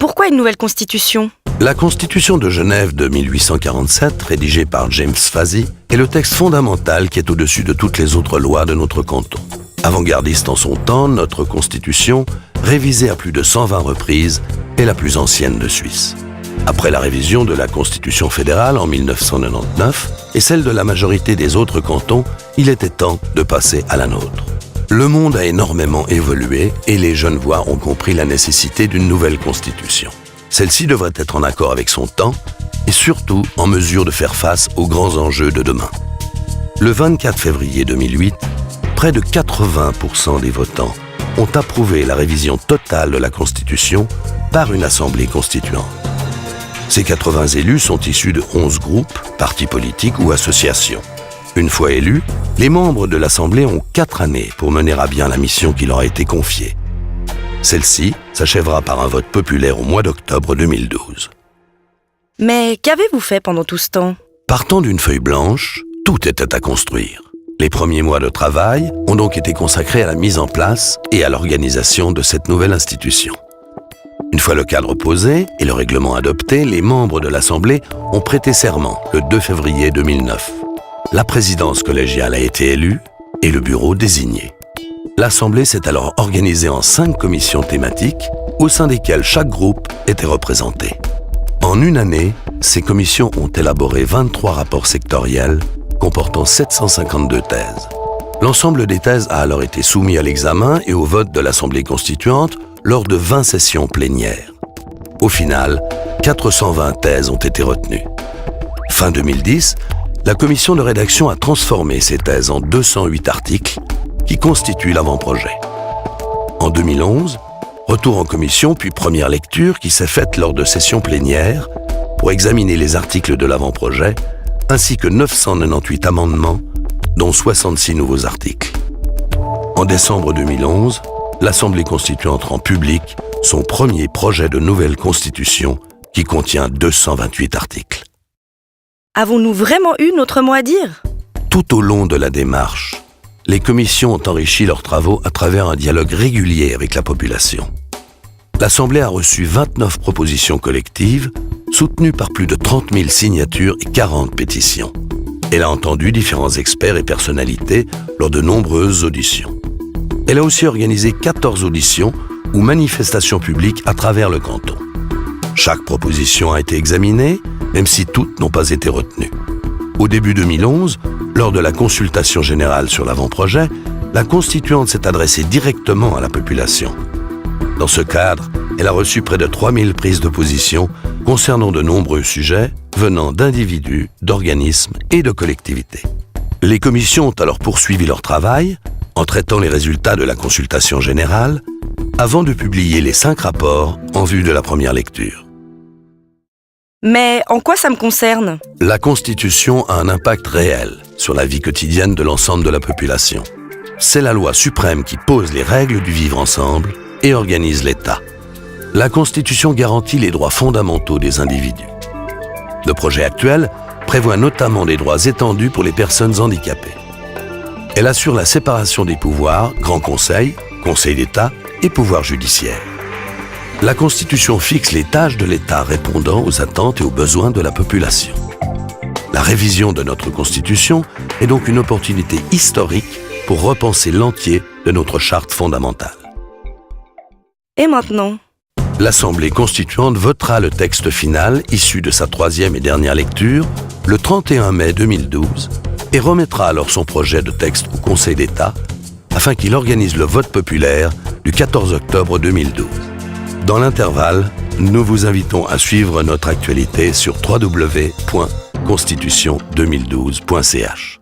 pourquoi une nouvelle constitution ? La Constitution de Genève de 1847, rédigée par James Fazee, est le texte fondamental qui est au-dessus de toutes les autres lois de notre canton. Avant-gardiste en son temps, notre Constitution, révisée à plus de 120 reprises, est la plus ancienne de Suisse. Après la révision de la Constitution fédérale en 1999 et celle de la majorité des autres cantons, il était temps de passer à la nôtre. Le monde a énormément évolué et les Genevois ont compris la nécessité d'une nouvelle Constitution. Celle-ci devrait être en accord avec son temps et surtout en mesure de faire face aux grands enjeux de demain. Le 24 février 2008, près de 80% des votants ont approuvé la révision totale de la Constitution par une assemblée constituante. Ces 80 élus sont issus de 11 groupes, partis politiques ou associations. Une fois élus, les membres de l'Assemblée ont 4 années pour mener à bien la mission qui leur a été confiée. Celle-ci s'achèvera par un vote populaire au mois d'octobre 2012. Mais qu'avez-vous fait pendant tout ce temps ? Partant d'une feuille blanche, tout était à construire. Les premiers mois de travail ont donc été consacrés à la mise en place et à l'organisation de cette nouvelle institution. Une fois le cadre posé et le règlement adopté, les membres de l'Assemblée ont prêté serment le 2 février 2009. La présidence collégiale a été élue et le bureau désigné. L'Assemblée s'est alors organisée en 5 commissions thématiques, au sein desquelles chaque groupe était représenté. En une année, ces commissions ont élaboré 23 rapports sectoriels comportant 752 thèses. L'ensemble des thèses a alors été soumis à l'examen et au vote de l'Assemblée constituante lors de 20 sessions plénières. Au final, 420 thèses ont été retenues. Fin 2010, la commission de rédaction a transformé ces thèses en 208 articles qui constituent l'avant-projet. En 2011, retour en commission puis première lecture qui s'est faite lors de sessions plénières pour examiner les articles de l'avant-projet ainsi que 998 amendements, dont 66 nouveaux articles. En décembre 2011, l'Assemblée constituante rend public son premier projet de nouvelle constitution qui contient 228 articles. Avons-nous vraiment eu notre mot à dire ? Tout au long de la démarche, les commissions ont enrichi leurs travaux à travers un dialogue régulier avec la population. L'Assemblée a reçu 29 propositions collectives, soutenues par plus de 30 000 signatures et 40 pétitions. Elle a entendu différents experts et personnalités lors de nombreuses auditions. Elle a aussi organisé 14 auditions ou manifestations publiques à travers le canton. Chaque proposition a été examinée, même si toutes n'ont pas été retenues. Au début 2011, lors de la consultation générale sur l'avant-projet, la constituante s'est adressée directement à la population. Dans ce cadre, elle a reçu près de 3000 prises de position concernant de nombreux sujets venant d'individus, d'organismes et de collectivités. Les commissions ont alors poursuivi leur travail en traitant les résultats de la consultation générale avant de publier les 5 rapports en vue de la première lecture. Mais en quoi ça me concerne ? La Constitution a un impact réel sur la vie quotidienne de l'ensemble de la population. C'est la loi suprême qui pose les règles du vivre ensemble et organise l'État. La Constitution garantit les droits fondamentaux des individus. Le projet actuel prévoit notamment des droits étendus pour les personnes handicapées. Elle assure la séparation des pouvoirs, Grand Conseil, Conseil d'État et pouvoir judiciaire. La Constitution fixe les tâches de l'État répondant aux attentes et aux besoins de la population. La révision de notre Constitution est donc une opportunité historique pour repenser l'entier de notre charte fondamentale. Et maintenant ? L'Assemblée constituante votera le texte final issu de sa 3e et dernière lecture le 31 mai 2012 et remettra alors son projet de texte au Conseil d'État afin qu'il organise le vote populaire du 14 octobre 2012. Dans l'intervalle, nous vous invitons à suivre notre actualité sur www.constitution2012.ch.